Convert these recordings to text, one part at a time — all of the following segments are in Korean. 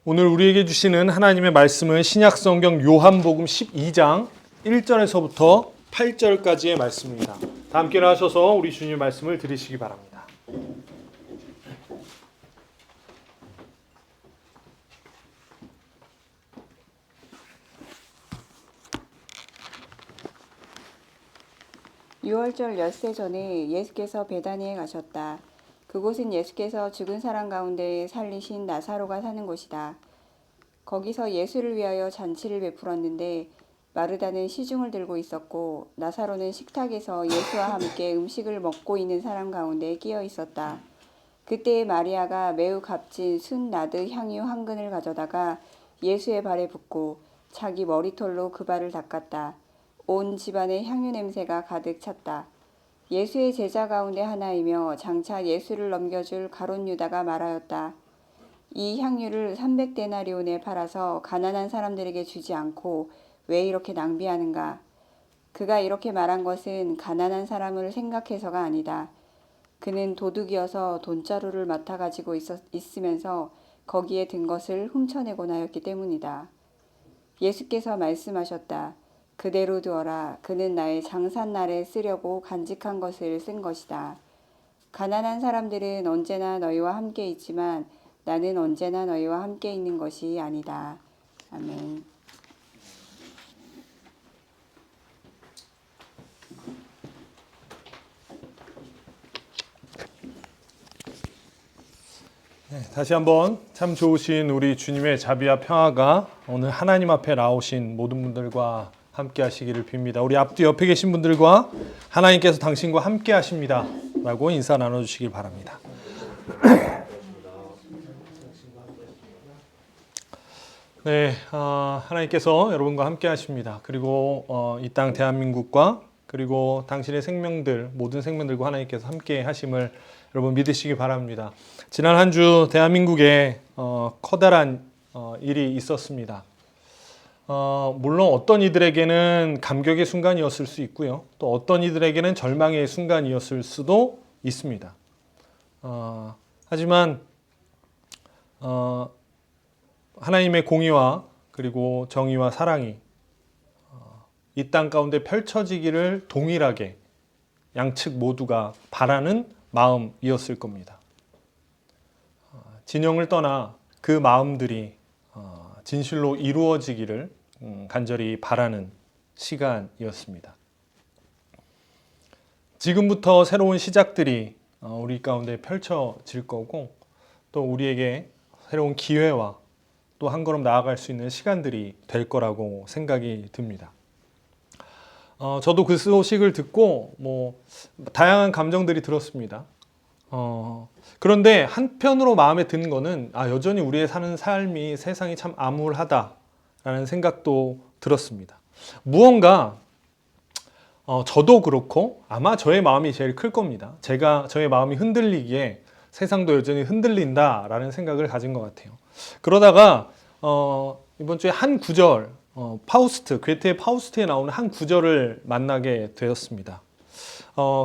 오늘 우리에게 주시는 하나님의 말씀은 신약성경 요한복음 12장 1절에서부터 8절까지의 말씀입니다. 다 함께 나와셔서 우리 주님의 말씀을 들으시기 바랍니다. 유월절 엿새 전에 예수께서 베다니에 가셨다. 그곳은 예수께서 죽은 사람 가운데 살리신 나사로가 사는 곳이다. 거기서 예수를 위하여 잔치를 베풀었는데 마르다는 시중을 들고 있었고 나사로는 식탁에서 예수와 함께 음식을 먹고 있는 사람 가운데 끼어 있었다. 그때에 마리아가 매우 값진 순 나드 향유 한 근을 가져다가 예수의 발에 붓고 자기 머리털로 그 발을 닦았다. 온 집안에 향유 냄새가 가득 찼다. 예수의 제자 가운데 하나이며 장차 예수를 넘겨줄 가룟 유다가 말하였다. 이 향유를 300데나리온에 팔아서 가난한 사람들에게 주지 않고 왜 이렇게 낭비하는가? 그가 이렇게 말한 것은 가난한 사람을 생각해서가 아니다. 그는 도둑이어서 돈자루를 맡아 가지고 있으면서 거기에 든 것을 훔쳐내곤 하였기 때문이다. 예수께서 말씀하셨다. 그대로 두어라. 그는 나의 장산날에 쓰려고 간직한 것을 쓴 것이다. 가난한 사람들은 언제나 너희와 함께 있지만 나는 언제나 너희와 함께 있는 것이 아니다. 아멘. 다시 한번 참 좋으신 우리 주님의 자비와 평화가 오늘 하나님 앞에 나오신 모든 분들과 함께 하시기를 빕니다. 우리 앞뒤 옆에 계신 분들과 하나님께서 당신과 함께 하십니다 라고 인사 나눠주시길 바랍니다. 네, 하나님께서 여러분과 함께 하십니다. 그리고 이 땅 대한민국과 그리고 당신의 생명들, 모든 생명들과 하나님께서 함께 하심을 여러분 믿으시기 바랍니다. 지난 한 주 대한민국에 커다란 일이 있었습니다. 물론 어떤 이들에게는 감격의 순간이었을 수 있고요. 또 어떤 이들에게는 절망의 순간이었을 수도 있습니다. 하지만 하나님의 공의와 그리고 정의와 사랑이 이 땅 가운데 펼쳐지기를 동일하게 양측 모두가 바라는 마음이었을 겁니다. 진영을 떠나 그 마음들이 진실로 이루어지기를 간절히 바라는 시간이었습니다. 지금부터 새로운 시작들이 우리 가운데 펼쳐질 거고 또 우리에게 새로운 기회와 또 한 걸음 나아갈 수 있는 시간들이 될 거라고 생각이 듭니다. 저도 그 소식을 듣고 다양한 감정들이 들었습니다. 그런데 한편으로 마음에 드는 거는 여전히 우리의 사는 삶이 세상이 참 암울하다라는 생각도 들었습니다. 무언가 저도 그렇고 아마 저의 마음이 제일 클 겁니다. 저의 마음이 흔들리기에 세상도 여전히 흔들린다라는 생각을 가진 것 같아요. 그러다가 이번 주에 한 구절 게테의 파우스트에 나오는 한 구절을 만나게 되었습니다.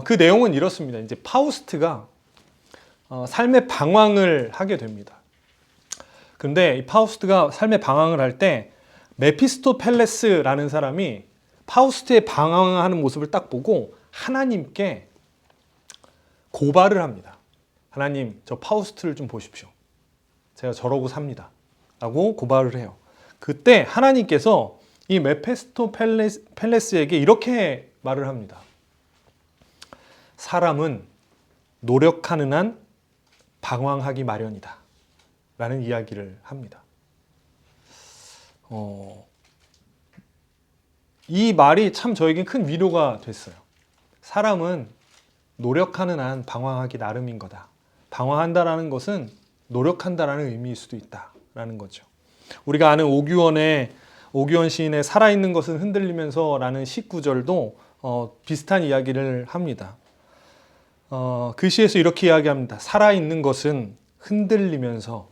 그 내용은 이렇습니다. 이제 파우스트가 삶의 방황을 하게 됩니다. 그런데 이 파우스트가 삶의 방황을 할 때 메피스토펠레스라는 사람이 파우스트의 방황하는 모습을 딱 보고 하나님께 고발을 합니다. 하나님, 저 파우스트를 좀 보십시오. 제가 저러고 삽니다. 라고 고발을 해요. 그때 하나님께서 이 메피스토펠레스에게 이렇게 말을 합니다. 사람은 노력하는 한 방황하기 마련이다. 라는 이야기를 합니다. 이 말이 참 저에겐 큰 위로가 됐어요. 사람은 노력하는 한 방황하기 나름인 거다. 방황한다라는 것은 노력한다라는 의미일 수도 있다라는 거죠. 우리가 아는 오규원 시인의 살아있는 것은 흔들리면서 라는 19절도 비슷한 이야기를 합니다. 그 시에서 이렇게 이야기합니다. 살아있는 것은 흔들리면서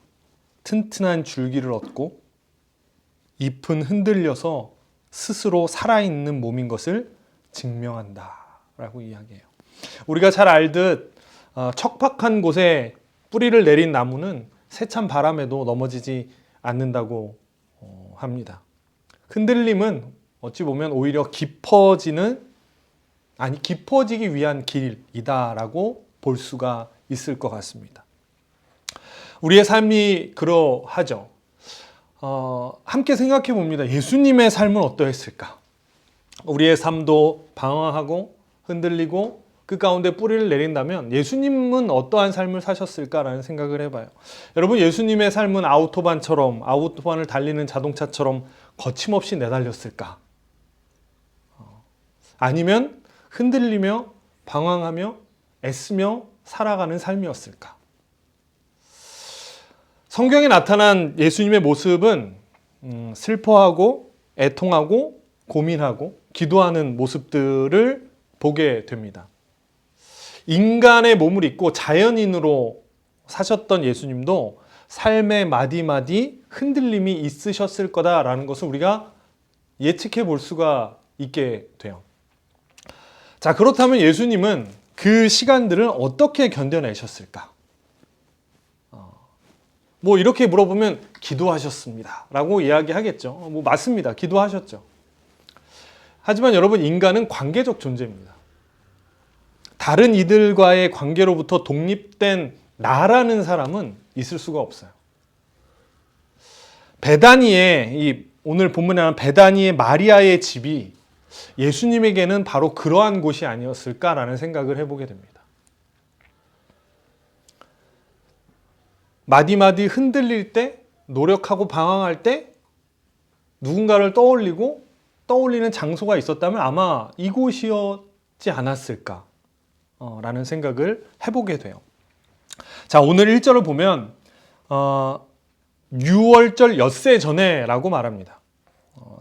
튼튼한 줄기를 얻고 잎은 흔들려서 스스로 살아있는 몸인 것을 증명한다 라고 이야기해요. 우리가 잘 알듯 척박한 곳에 뿌리를 내린 나무는 세찬 바람에도 넘어지지 않는다고 합니다. 흔들림은 어찌 보면 오히려 깊어지기 위한 길이다라고 볼 수가 있을 것 같습니다. 우리의 삶이 그러하죠. 함께 생각해 봅니다. 예수님의 삶은 어떠했을까? 우리의 삶도 방황하고 흔들리고 그 가운데 뿌리를 내린다면 예수님은 어떠한 삶을 사셨을까라는 생각을 해봐요. 여러분, 예수님의 삶은 아우토반을 달리는 자동차처럼 거침없이 내달렸을까? 아니면 흔들리며 방황하며 애쓰며 살아가는 삶이었을까? 성경에 나타난 예수님의 모습은 슬퍼하고 애통하고 고민하고 기도하는 모습들을 보게 됩니다. 인간의 몸을 입고 자연인으로 사셨던 예수님도 삶의 마디마디 흔들림이 있으셨을 거다라는 것을 우리가 예측해 볼 수가 있게 돼요. 자, 그렇다면 예수님은 그 시간들을 어떻게 견뎌내셨을까? 이렇게 물어보면 기도하셨습니다 라고 이야기하겠죠. 맞습니다. 기도하셨죠. 하지만 여러분, 인간은 관계적 존재입니다. 다른 이들과의 관계로부터 독립된 나라는 사람은 있을 수가 없어요. 오늘 본문에 나온 베다니의 마리아의 집이 예수님에게는 바로 그러한 곳이 아니었을까라는 생각을 해보게 됩니다. 마디마디 흔들릴 때, 노력하고 방황할 때 누군가를 떠올리는 장소가 있었다면 아마 이곳이었지 않았을까 라는 생각을 해보게 돼요. 자, 오늘 1절을 보면 6월절 엿새 전에 라고 말합니다.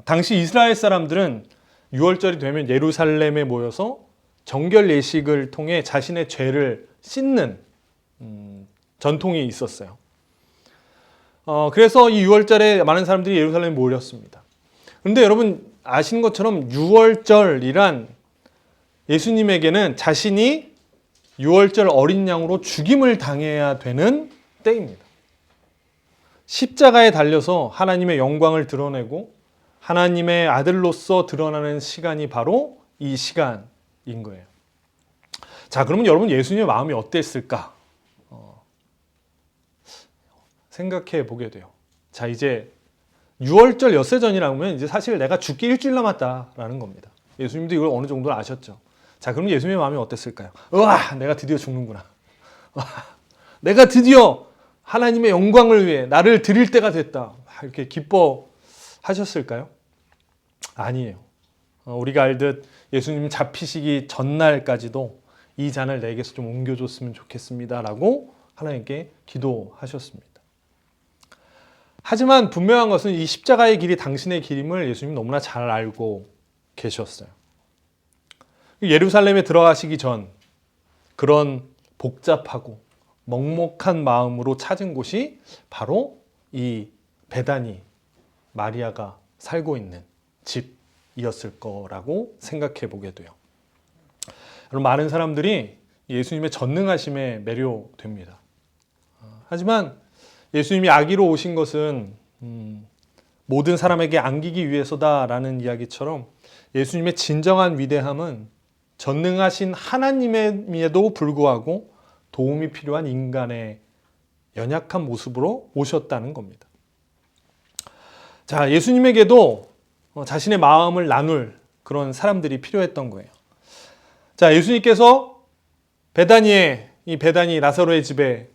당시 이스라엘 사람들은 6월절이 되면 예루살렘에 모여서 정결 예식을 통해 자신의 죄를 씻는 전통이 있었어요. 그래서 이 6월절에 많은 사람들이 예루살렘에 모였습니다. 그런데 여러분 아시는 것처럼 6월절이란 예수님에게는 자신이 6월절 어린 양으로 죽임을 당해야 되는 때입니다. 십자가에 달려서 하나님의 영광을 드러내고 하나님의 아들로서 드러나는 시간이 바로 이 시간인 거예요. 자, 그러면 여러분 예수님의 마음이 어땠을까? 생각해 보게 돼요. 자, 이제 6월절 엿새 전이라고 하면 이제 사실 내가 죽기 일주일 남았다라는 겁니다. 예수님도 이걸 어느 정도 아셨죠. 자, 그럼 예수님의 마음이 어땠을까요? 우와, 내가 드디어 죽는구나. 내가 드디어 하나님의 영광을 위해 나를 드릴 때가 됐다. 이렇게 기뻐하셨을까요? 아니에요. 우리가 알듯 예수님 잡히시기 전날까지도 이 잔을 내게서 좀 옮겨줬으면 좋겠습니다라고 하나님께 기도하셨습니다. 하지만 분명한 것은 이 십자가의 길이 당신의 길임을 예수님이 너무나 잘 알고 계셨어요. 예루살렘에 들어가시기 전 그런 복잡하고 먹먹한 마음으로 찾은 곳이 바로 이 베다니 마리아가 살고 있는 집이었을 거라고 생각해 보게 돼요. 여러분, 많은 사람들이 예수님의 전능하심에 매료됩니다. 하지만 예수님이 아기로 오신 것은 모든 사람에게 안기기 위해서다라는 이야기처럼 예수님의 진정한 위대함은 전능하신 하나님에도 불구하고 도움이 필요한 인간의 연약한 모습으로 오셨다는 겁니다. 자, 예수님에게도 자신의 마음을 나눌 그런 사람들이 필요했던 거예요. 자, 예수님께서 베다니 나사로의 집에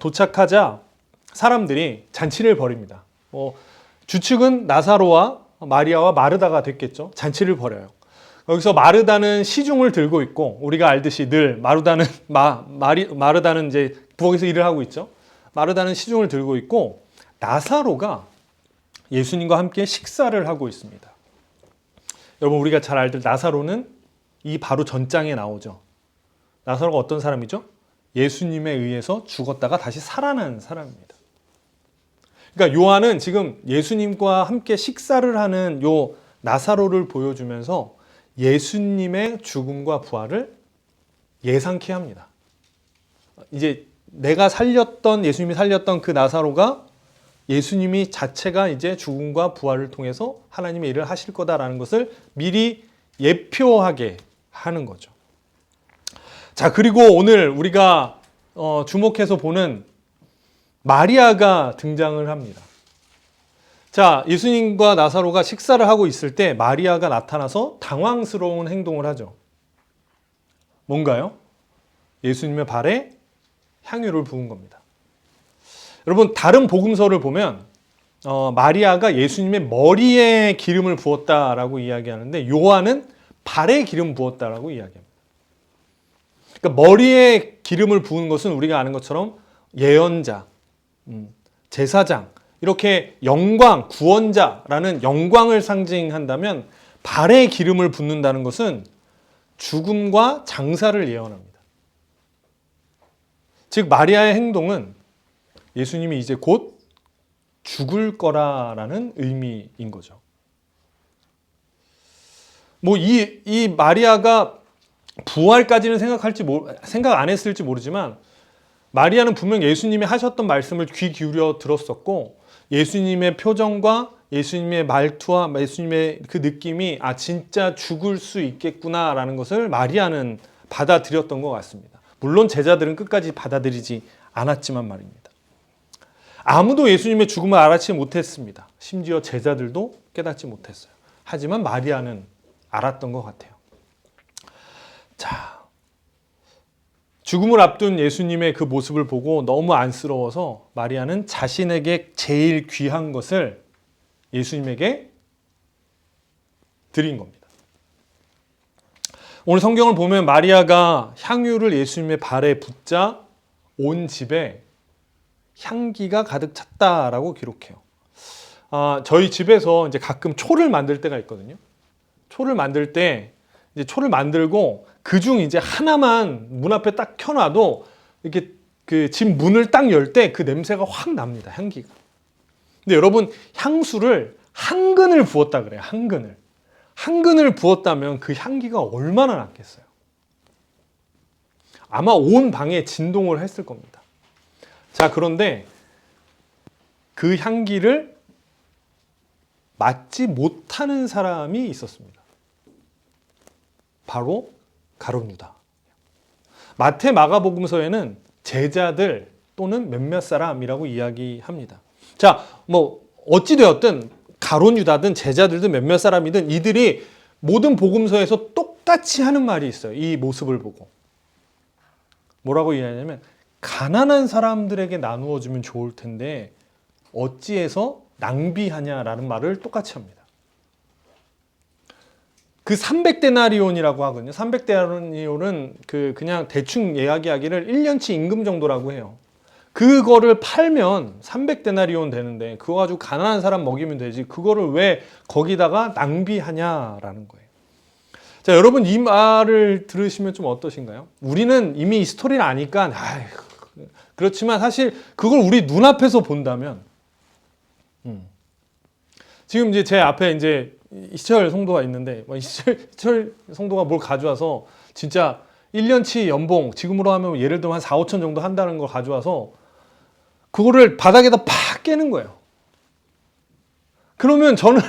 도착하자 사람들이 잔치를 벌입니다. 주축은 나사로와 마리아와 마르다가 됐겠죠. 잔치를 벌여요. 여기서 마르다는 시중을 들고 있고, 우리가 알듯이 늘 마르다는 이제 부엌에서 일을 하고 있죠. 마르다는 시중을 들고 있고, 나사로가 예수님과 함께 식사를 하고 있습니다. 여러분, 우리가 잘 알듯 나사로는 이 바로 전장에 나오죠. 나사로가 어떤 사람이죠? 예수님에 의해서 죽었다가 다시 살아난 사람입니다. 그러니까 요한은 지금 예수님과 함께 식사를 하는 요 나사로를 보여주면서 예수님의 죽음과 부활을 예상케 합니다. 이제 예수님이 살렸던 그 나사로가 예수님이 자체가 이제 죽음과 부활을 통해서 하나님의 일을 하실 거다라는 것을 미리 예표하게 하는 거죠. 자, 그리고 오늘 우리가 주목해서 보는 마리아가 등장을 합니다. 자, 예수님과 나사로가 식사를 하고 있을 때 마리아가 나타나서 당황스러운 행동을 하죠. 뭔가요? 예수님의 발에 향유를 부은 겁니다. 여러분, 다른 복음서를 보면 마리아가 예수님의 머리에 기름을 부었다라고 이야기하는데 요한은 발에 기름 부었다라고 이야기합니다. 그러니까 머리에 기름을 부은 것은 우리가 아는 것처럼 예언자, 제사장, 이렇게 영광, 구원자라는 영광을 상징한다면 발에 기름을 붓는다는 것은 죽음과 장사를 예언합니다. 즉 마리아의 행동은 예수님이 이제 곧 죽을 거라는 의미인 거죠. 이 마리아가 부활까지는 생각 안 했을지 모르지만 마리아는 분명 예수님이 하셨던 말씀을 귀 기울여 들었었고 예수님의 표정과 예수님의 말투와 예수님의 그 느낌이 진짜 죽을 수 있겠구나라는 것을 마리아는 받아들였던 것 같습니다. 물론 제자들은 끝까지 받아들이지 않았지만 말입니다. 아무도 예수님의 죽음을 알아채지 못했습니다. 심지어 제자들도 깨닫지 못했어요. 하지만 마리아는 알았던 것 같아요. 자, 죽음을 앞둔 예수님의 그 모습을 보고 너무 안쓰러워서 마리아는 자신에게 제일 귀한 것을 예수님에게 드린 겁니다. 오늘 성경을 보면 마리아가 향유를 예수님의 발에 붓자 온 집에 향기가 가득 찼다라고 기록해요. 저희 집에서 이제 가끔 초를 만들 때가 있거든요. 초를 만들 때 이제 초를 만들고 그중 이제 하나만 문 앞에 딱 켜놔도 이렇게 그 집 문을 딱 열 때 그 냄새가 확 납니다. 향기가. 근데 여러분 향수를 한 근을 부었다 그래요. 한 근을. 한 근을 부었다면 그 향기가 얼마나 났겠어요. 아마 온 방에 진동을 했을 겁니다. 자, 그런데 그 향기를 맡지 못하는 사람이 있었습니다. 바로 가룟 유다. 마태 마가복음서에는 제자들 또는 몇몇 사람이라고 이야기합니다. 자, 어찌되었든 가룟 유다든 제자들든 몇몇 사람이든 이들이 모든 복음서에서 똑같이 하는 말이 있어요. 이 모습을 보고. 뭐라고 이야기하냐면 가난한 사람들에게 나누어 주면 좋을 텐데 어찌해서 낭비하냐라는 말을 똑같이 합니다. 그 300데나리온이라고 하거든요. 300데나리온은 그냥 대충 이야기하기를 1년치 임금 정도라고 해요. 그거를 팔면 300데나리온 되는데 그거 가지고 가난한 사람 먹이면 되지. 그거를 왜 거기다가 낭비하냐라는 거예요. 자, 여러분 이 말을 들으시면 좀 어떠신가요? 우리는 이미 이 스토리를 아니까 그렇지만 사실 그걸 우리 눈앞에서 본다면 지금 이제 제 앞에 이제 이시철 성도가 있는데 이시철 성도가 뭘 가져와서 진짜 1년치 연봉 지금으로 하면 예를 들면 한 4, 5천 정도 한다는 걸 가져와서 그거를 바닥에다 팍 깨는 거예요. 그러면 저는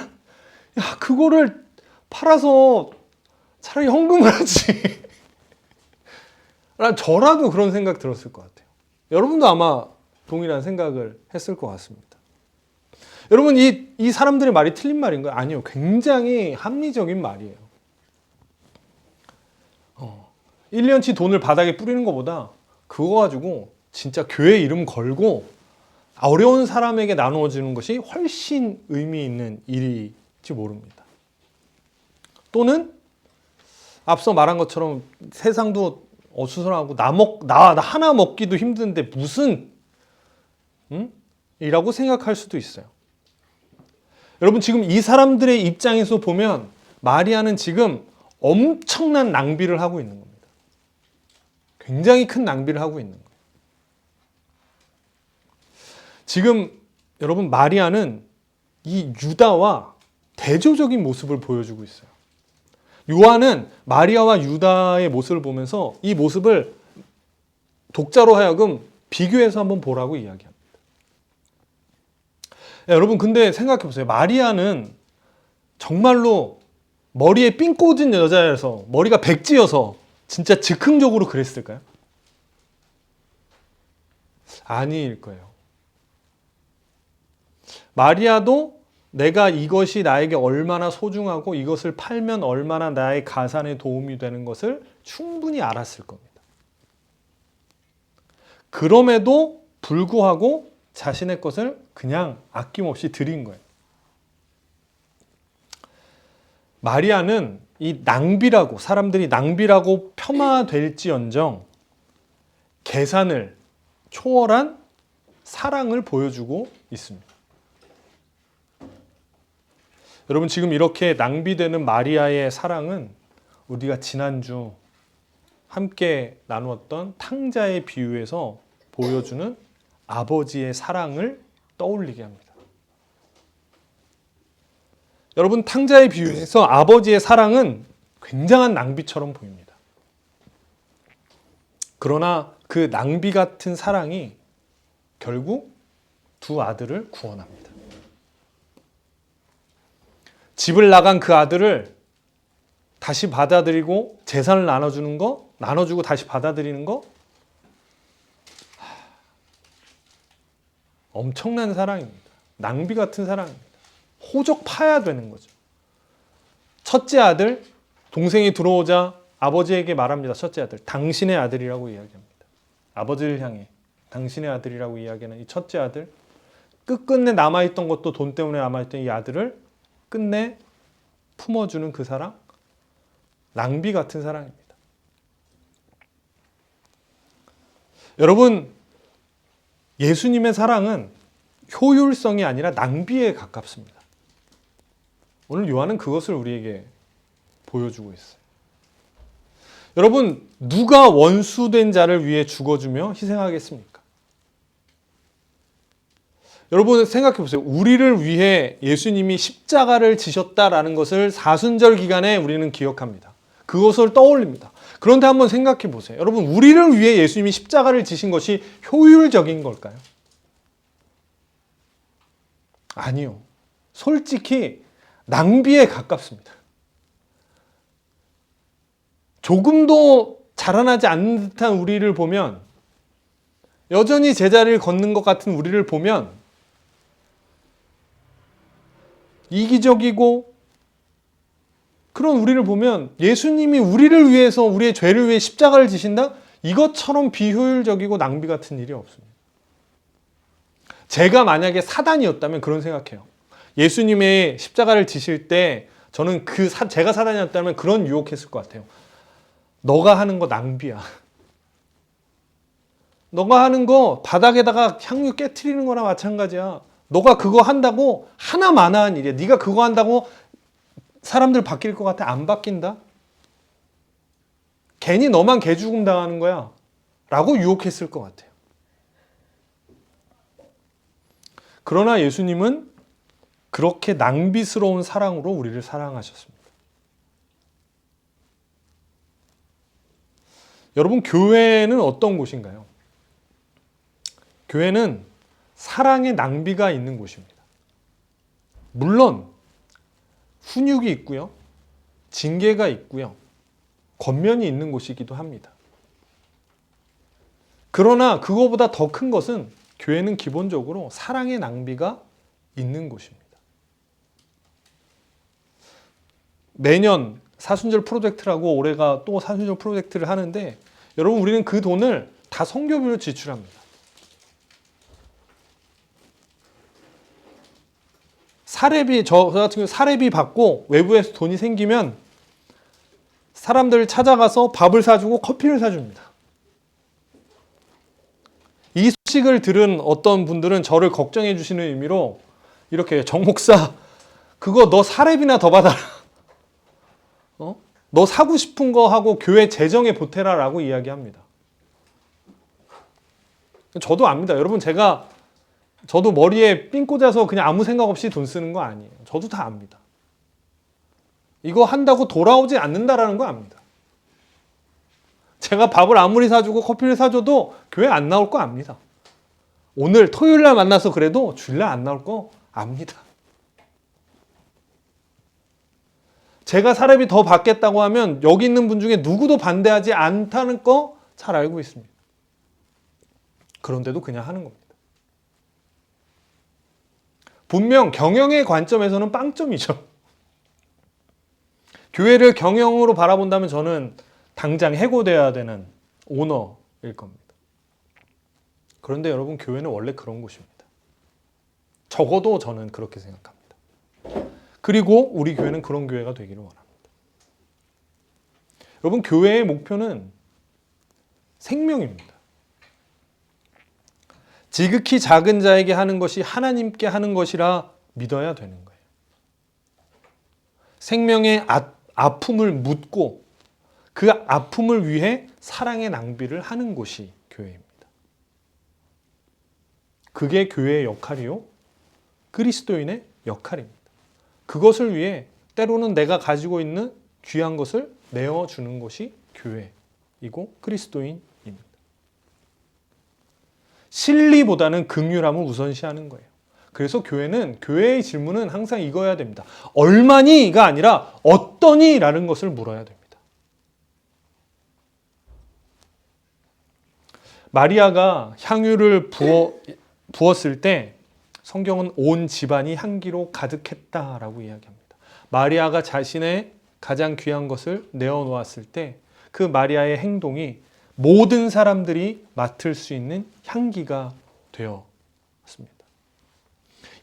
그거를 팔아서 차라리 헌금을 하지. 저라도 그런 생각 들었을 것 같아요. 여러분도 아마 동일한 생각을 했을 것 같습니다. 여러분 이 사람들의 말이 틀린 말인가요? 아니요. 굉장히 합리적인 말이에요. 1년치 돈을 바닥에 뿌리는 것보다 그거 가지고 진짜 교회 이름 걸고 어려운 사람에게 나누어 주는 것이 훨씬 의미 있는 일일지 모릅니다. 또는 앞서 말한 것처럼 세상도 어수선하고 나 하나 먹기도 힘든데 무슨 이라고 생각할 수도 있어요. 여러분 지금 이 사람들의 입장에서 보면 마리아는 지금 엄청난 낭비를 하고 있는 겁니다. 굉장히 큰 낭비를 하고 있는 거예요. 지금 여러분 마리아는 이 유다와 대조적인 모습을 보여주고 있어요. 요한은 마리아와 유다의 모습을 보면서 이 모습을 독자로 하여금 비교해서 한번 보라고 이야기합니다. 여러분 근데 생각해 보세요. 마리아는 정말로 머리에 삥 꽂은 여자여서 머리가 백지여서 진짜 즉흥적으로 그랬을까요? 아니일 거예요. 마리아도 내가 이것이 나에게 얼마나 소중하고 이것을 팔면 얼마나 나의 가산에 도움이 되는 것을 충분히 알았을 겁니다. 그럼에도 불구하고 자신의 것을 그냥 아낌없이 드린 거예요. 마리아는 이 낭비라고, 사람들이 낭비라고 폄하될지언정 계산을 초월한 사랑을 보여주고 있습니다. 여러분 지금 이렇게 낭비되는 마리아의 사랑은 우리가 지난주 함께 나누었던 탕자의 비유에서 보여주는 아버지의 사랑을 떠올리게 합니다. 여러분 탕자의 비유에서 아버지의 사랑은 굉장한 낭비처럼 보입니다. 그러나 그 낭비 같은 사랑이 결국 두 아들을 구원합니다. 집을 나간 그 아들을 다시 받아들이고 재산을 나눠주는 거, 나눠주고 다시 받아들이는 거, 엄청난 사랑입니다. 낭비 같은 사랑입니다. 호적 파야 되는 거죠. 첫째 아들, 동생이 들어오자 아버지에게 말합니다. 첫째 아들, 당신의 아들이라고 이야기합니다. 아버지를 향해 당신의 아들이라고 이야기하는 이 첫째 아들, 끝끝내 남아있던 것도 돈 때문에 남아있던 이 아들을 끝내 품어주는 그 사랑, 낭비 같은 사랑입니다. 여러분, 예수님의 사랑은 효율성이 아니라 낭비에 가깝습니다. 오늘 요한은 그것을 우리에게 보여주고 있어요. 여러분, 누가 원수된 자를 위해 죽어주며 희생하겠습니까? 여러분 생각해 보세요. 우리를 위해 예수님이 십자가를 지셨다라는 것을 사순절 기간에 우리는 기억합니다. 그것을 떠올립니다. 그런데 한번 생각해 보세요. 여러분, 우리를 위해 예수님이 십자가를 지신 것이 효율적인 걸까요? 아니요. 솔직히 낭비에 가깝습니다. 조금도 자라나지 않는 듯한 우리를 보면, 여전히 제자리를 걷는 것 같은 우리를 보면 이기적이고, 그런 우리를 보면 예수님이 우리를 위해서, 우리의 죄를 위해 십자가를 지신다? 이것처럼 비효율적이고 낭비 같은 일이 없습니다. 제가 만약에 사단이었다면 그런 생각해요. 예수님의 십자가를 지실 때 저는 제가 사단이었다면 그런 유혹했을 것 같아요. 너가 하는 거 낭비야. 너가 하는 거 바닥에다가 향유 깨트리는 거나 마찬가지야. 너가 그거 한다고 하나마나한 일이야. 네가 그거 한다고 사람들 바뀔 것 같아? 안 바뀐다? 괜히 너만 개죽음 당하는 거야. 라고 유혹했을 것 같아요. 그러나 예수님은 그렇게 낭비스러운 사랑으로 우리를 사랑하셨습니다. 여러분, 교회는 어떤 곳인가요? 교회는 사랑의 낭비가 있는 곳입니다. 물론 훈육이 있고요, 징계가 있고요, 권면이 있는 곳이기도 합니다. 그러나 그거보다 더 큰 것은 교회는 기본적으로 사랑의 낭비가 있는 곳입니다. 매년 사순절 프로젝트라고 올해가 또 사순절 프로젝트를 하는데, 여러분 우리는 그 돈을 다 선교비로 지출합니다. 사례비, 저 같은 경우 사례비 받고 외부에서 돈이 생기면 사람들을 찾아가서 밥을 사주고 커피를 사줍니다. 이 소식을 들은 어떤 분들은 저를 걱정해 주시는 의미로 이렇게, 정 목사 그거 너 사례비나 더 받아라. 너 사고 싶은 거 하고 교회 재정에 보태라 라고 이야기합니다. 저도 압니다. 여러분, 저도 머리에 삥 꽂아서 그냥 아무 생각 없이 돈 쓰는 거 아니에요. 저도 다 압니다. 이거 한다고 돌아오지 않는다라는 거 압니다. 제가 밥을 아무리 사주고 커피를 사줘도 교회 안 나올 거 압니다. 오늘 토요일 날 만나서 그래도 주일 날 안 나올 거 압니다. 제가 사례비 더 받겠다고 하면 여기 있는 분 중에 누구도 반대하지 않다는 거 잘 알고 있습니다. 그런데도 그냥 하는 겁니다. 분명 경영의 관점에서는 빵점이죠. 교회를 경영으로 바라본다면 저는 당장 해고되어야 되는 오너일 겁니다. 그런데 여러분, 교회는 원래 그런 곳입니다. 적어도 저는 그렇게 생각합니다. 그리고 우리 교회는 그런 교회가 되기를 원합니다. 여러분, 교회의 목표는 생명입니다. 지극히 작은 자에게 하는 것이 하나님께 하는 것이라 믿어야 되는 거예요. 생명의 아픔을 묻고 그 아픔을 위해 사랑의 낭비를 하는 곳이 교회입니다. 그게 교회의 역할이요, 그리스도인의 역할입니다. 그것을 위해 때로는 내가 가지고 있는 귀한 것을 내어주는 것이 교회이고 그리스도인입니다. 실리보다는 긍휼함을 우선시하는 거예요. 그래서 교회의 질문은 항상 이거여야 됩니다. 얼마니가 아니라 어떠니라는 것을 물어야 됩니다. 마리아가 향유를 부었을 때 성경은 온 집안이 향기로 가득했다라고 이야기합니다. 마리아가 자신의 가장 귀한 것을 내어놓았을 때 그 마리아의 행동이 모든 사람들이 맡을 수 있는 향기가 되었습니다.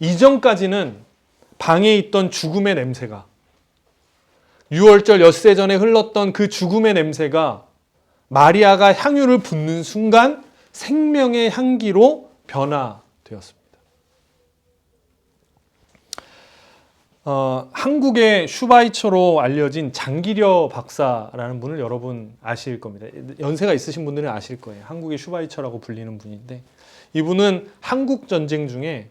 이전까지는 방에 있던 죽음의 냄새가, 유월절 엿새 전에 흘렀던 그 죽음의 냄새가 마리아가 향유를 붓는 순간 생명의 향기로 변화되었습니다. 한국의 슈바이처로 알려진 장기려 박사라는 분을 여러분 아실 겁니다. 연세가 있으신 분들은 아실 거예요. 한국의 슈바이처라고 불리는 분인데, 이분은 한국 전쟁 중에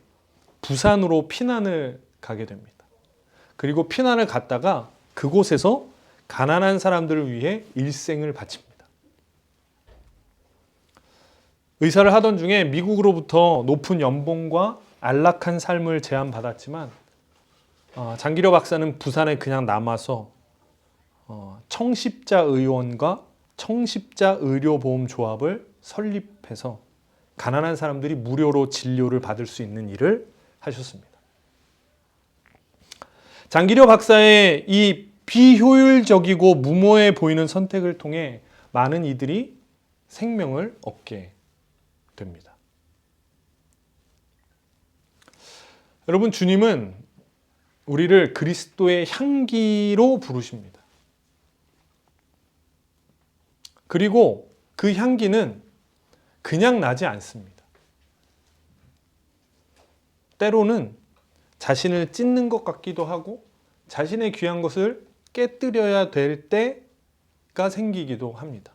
부산으로 피난을 가게 됩니다. 그리고 피난을 갔다가 그곳에서 가난한 사람들을 위해 일생을 바칩니다. 의사를 하던 중에 미국으로부터 높은 연봉과 안락한 삶을 제안받았지만 장기려 박사는 부산에 그냥 남아서 청십자 의원과 청십자 의료보험조합을 설립해서 가난한 사람들이 무료로 진료를 받을 수 있는 일을 하셨습니다. 장기려 박사의 이 비효율적이고 무모해 보이는 선택을 통해 많은 이들이 생명을 얻게 됩니다. 여러분, 주님은 우리를 그리스도의 향기로 부르십니다. 그리고 그 향기는 그냥 나지 않습니다. 때로는 자신을 찢는 것 같기도 하고 자신의 귀한 것을 깨뜨려야 될 때가 생기기도 합니다.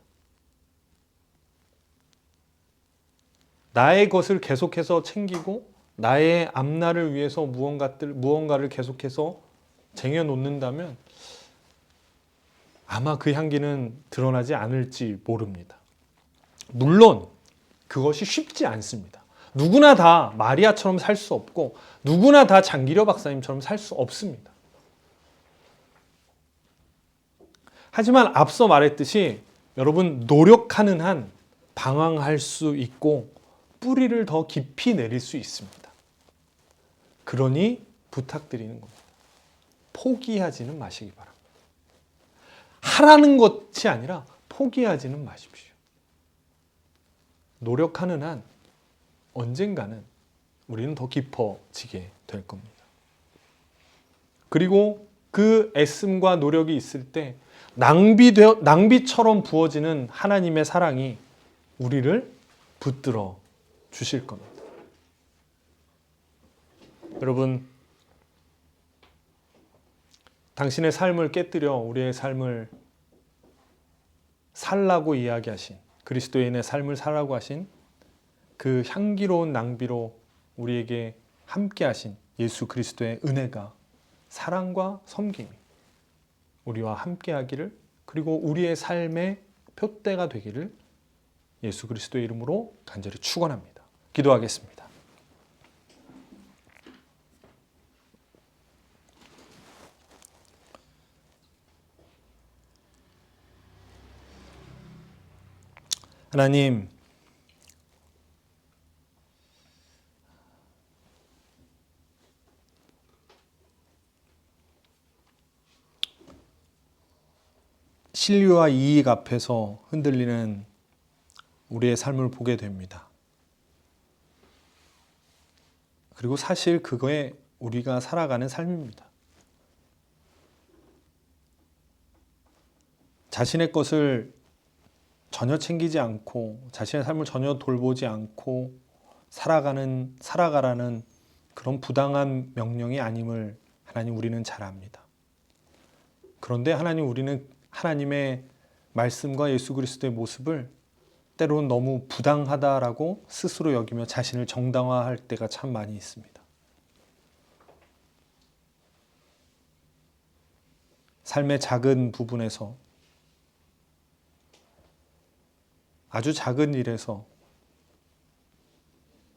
나의 것을 계속해서 챙기고 나의 앞날을 위해서 무언가를 계속해서 쟁여놓는다면 아마 그 향기는 드러나지 않을지 모릅니다. 물론 그것이 쉽지 않습니다. 누구나 다 마리아처럼 살 수 없고 누구나 다 장기려 박사님처럼 살 수 없습니다. 하지만 앞서 말했듯이 여러분, 노력하는 한 방황할 수 있고 뿌리를 더 깊이 내릴 수 있습니다. 그러니 부탁드리는 겁니다. 포기하지는 마시기 바랍니다. 하라는 것이 아니라 포기하지는 마십시오. 노력하는 한 언젠가는 우리는 더 깊어지게 될 겁니다. 그리고 그 애씀과 노력이 있을 때 낭비처럼 부어지는 하나님의 사랑이 우리를 붙들어 주실 겁니다. 여러분, 당신의 삶을 깨뜨려 우리의 삶을 살라고 이야기하신, 그리스도인의 삶을 살라고 하신 그 향기로운 낭비로 우리에게 함께 하신 예수 그리스도의 은혜가, 사랑과 섬김이 우리와 함께 하기를, 그리고 우리의 삶의 표대가 되기를 예수 그리스도의 이름으로 간절히 축원합니다. 기도하겠습니다. 하나님, 신뢰와 이익 앞에서 흔들리는 우리의 삶을 보게 됩니다. 그리고 사실 그거에 우리가 살아가는 삶입니다. 자신의 것을 전혀 챙기지 않고 자신의 삶을 전혀 돌보지 않고 살아가라는 그런 부당한 명령이 아님을 하나님 우리는 잘 압니다. 그런데 하나님 우리는 하나님의 말씀과 예수 그리스도의 모습을 때로는 너무 부당하다라고 스스로 여기며 자신을 정당화할 때가 참 많이 있습니다. 삶의 작은 부분에서 아주 작은 일에서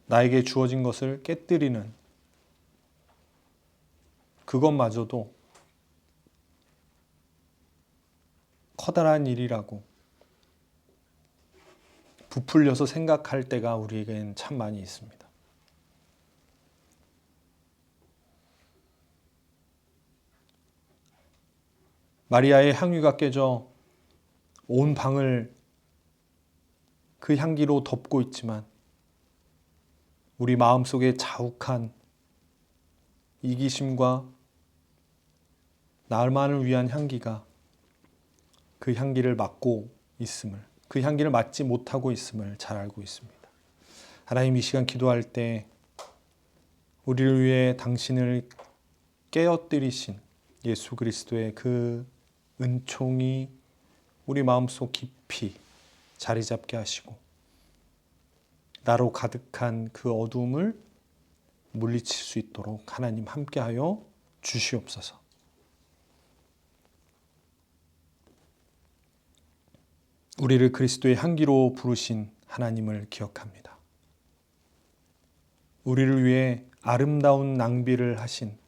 나에게 주어진 것을 깨뜨리는 그것마저도 커다란 일이라고 부풀려서 생각할 때가 우리에겐 참 많이 있습니다. 마리아의 향유가 깨져 온 방을 그 향기로 덮고 있지만 우리 마음속에 자욱한 이기심과 나만을 위한 향기가 그 향기를 맡고 있음을, 그 향기를 맡지 못하고 있음을 잘 알고 있습니다. 하나님, 이 시간 기도할 때 우리를 위해 당신을 깨어뜨리신 예수 그리스도의 그 은총이 우리 마음속 깊이 자리 잡게 하시고 나로 가득한 그 어두움을 물리칠 수 있도록 하나님 함께하여 주시옵소서. 우리를 그리스도의 향기로 부르신 하나님을 기억합니다. 우리를 위해 아름다운 낭비를 하신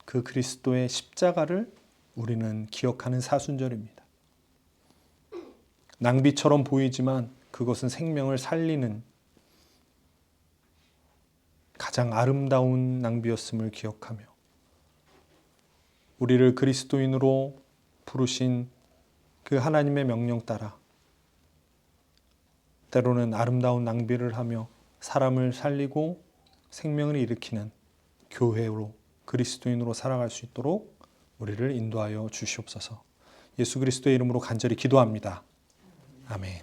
그 그리스도의 십자가를 우리는 기억하는 사순절입니다. 낭비처럼 보이지만 그것은 생명을 살리는 가장 아름다운 낭비였음을 기억하며 우리를 그리스도인으로 부르신 그 하나님의 명령 따라 때로는 아름다운 낭비를 하며 사람을 살리고 생명을 일으키는 교회로 그리스도인으로 살아갈 수 있도록 우리를 인도하여 주시옵소서. 예수 그리스도의 이름으로 간절히 기도합니다. 아멘.